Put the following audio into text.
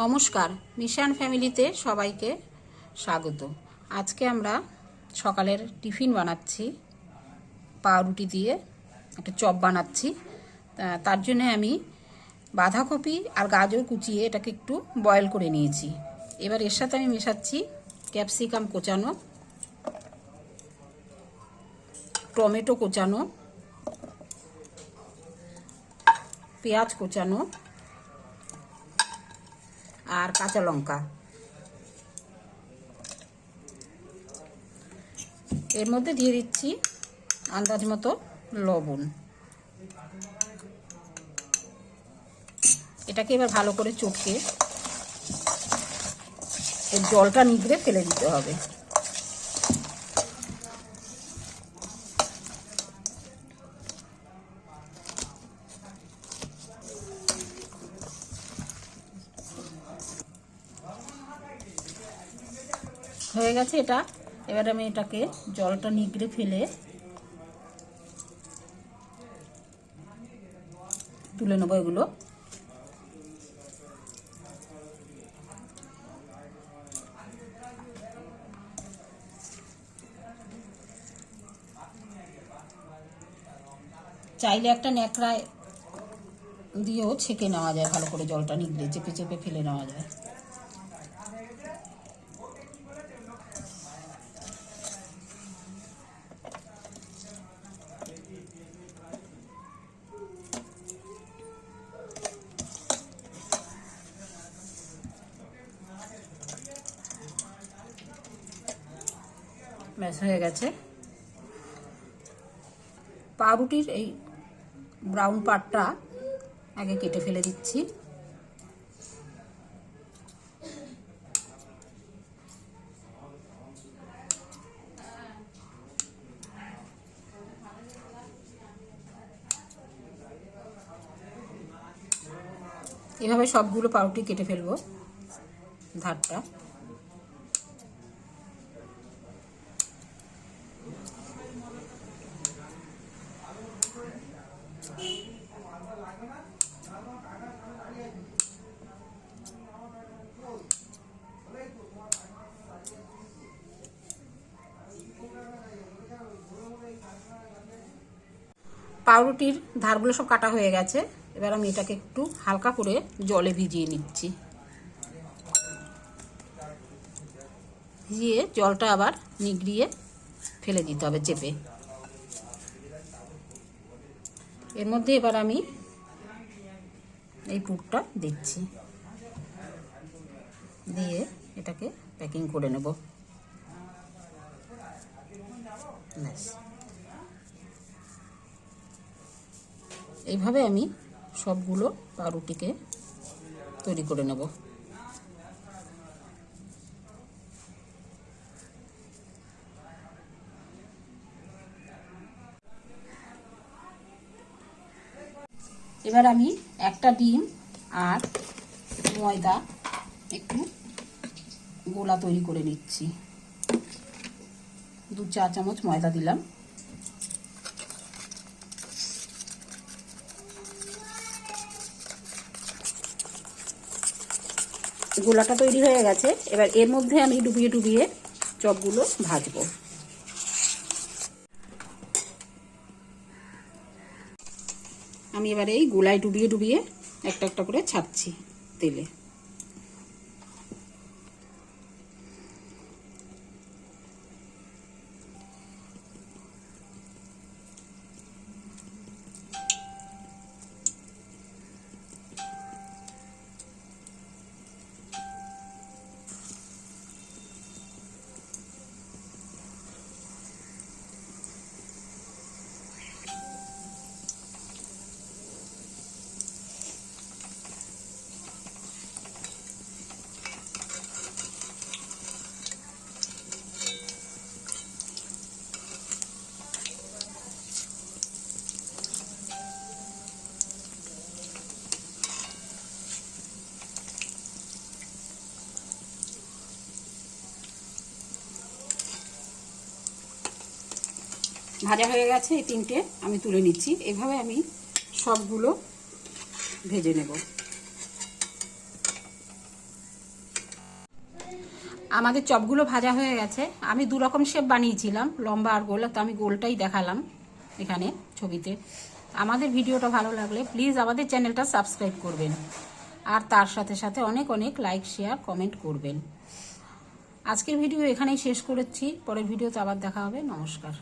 নমস্কার, মিশন ফ্যামিলিতে সবাইকে স্বাগত। আজকে আমরা সকালের টিফিন বানাচ্ছি। পাউরুটি দিয়ে একটা চপ বানাচ্ছি। তার জন্য আমি বাঁধাকপি আর গাজর কুচিয়ে এটাকে একটু বয়েল করে নিয়েছি। এবার এর সাথে আমি মেশাচ্ছি ক্যাপসিকাম কোচানো, টমেটো কোচানো, পেঁয়াজ কোচানো আর কাঁচা লঙ্কা। এর মধ্যে দিয়ে দিচ্ছি আন্দাজ মতো লবণ। এটাকে এবার ভালো করে চটকে এর জলটা নিগড়ে ফেলে দিতে হবে। হয়ে গেছে এটা। এবার আমি এটাকে জলটা নিগড়ে ফেলে তুলে নেবো এগুলো। চাইলে একটা ন্যাকড়ায় দিয়েও ছেঁকে নেওয়া যায়, ভালো করে জলটা নিগড়ে চেপে চেপে ফেলে নেওয়া যায়। ব্যাস হয়ে গেছে। পাউরুটির এই ব্রাউন পার্টটা আগে কেটে ফেলে দিচ্ছি। এভাবে সবগুলো পাউরুটি কেটে ফেলবো ধারটা। পাউরুটির ধারগুলো সব কাটা হয়ে গেছে। এবার আমি এটাকে একটু হালকা করে জলে ভিজিয়ে নিচ্ছি। ভিজিয়ে জলটা আবার নিগড়িয়ে ফেলে দিতে হবে চেপে। এর মধ্যে এবার আমি এই পুরটা দিচ্ছি, দিয়ে এটাকে প্যাকিং করে নেব। ব্যাস এইভাবে আমি সবগুলো পাউরুটিকে তৈরি করে নেব। এবার আমি একটা ডিম আর ময়দা একটু গোলা তৈরি করে নিচ্ছি। 2 চা চামচ ময়দা দিলাম। গোলাটা তৈরি হয়ে গেছে। এবার এর মধ্যে আমি ডুবিয়ে ডুবিয়ে চপগুলো ভাজবো। আমি এবার এই গোলায় ডুবিয়ে ডুবিয়ে একটা একটা করে ছাড়ছি তেলে। ভাজা হয়ে গেছে। এই 3টে আমি তুলে নিচ্ছি। এভাবে আমি সবগুলো ভেজে নেব। আমাদের চপগুলো ভাজা হয়ে গেছে। আমি দু রকম শেপ বানিয়েছিলাম, লম্বা আর গোল, তো আমি গোলটাই দেখালাম এখানে ছবিতে। আমাদের ভিডিওটা ভালো লাগলে প্লিজ আমাদের চ্যানেলটা সাবস্ক্রাইব করবেন, আর তার সাথে সাথে অনেক অনেক লাইক, শেয়ার, কমেন্ট করবেন। আজকের ভিডিও এখানেই শেষ করেছি, পরের ভিডিওতে আবার দেখা হবে। নমস্কার।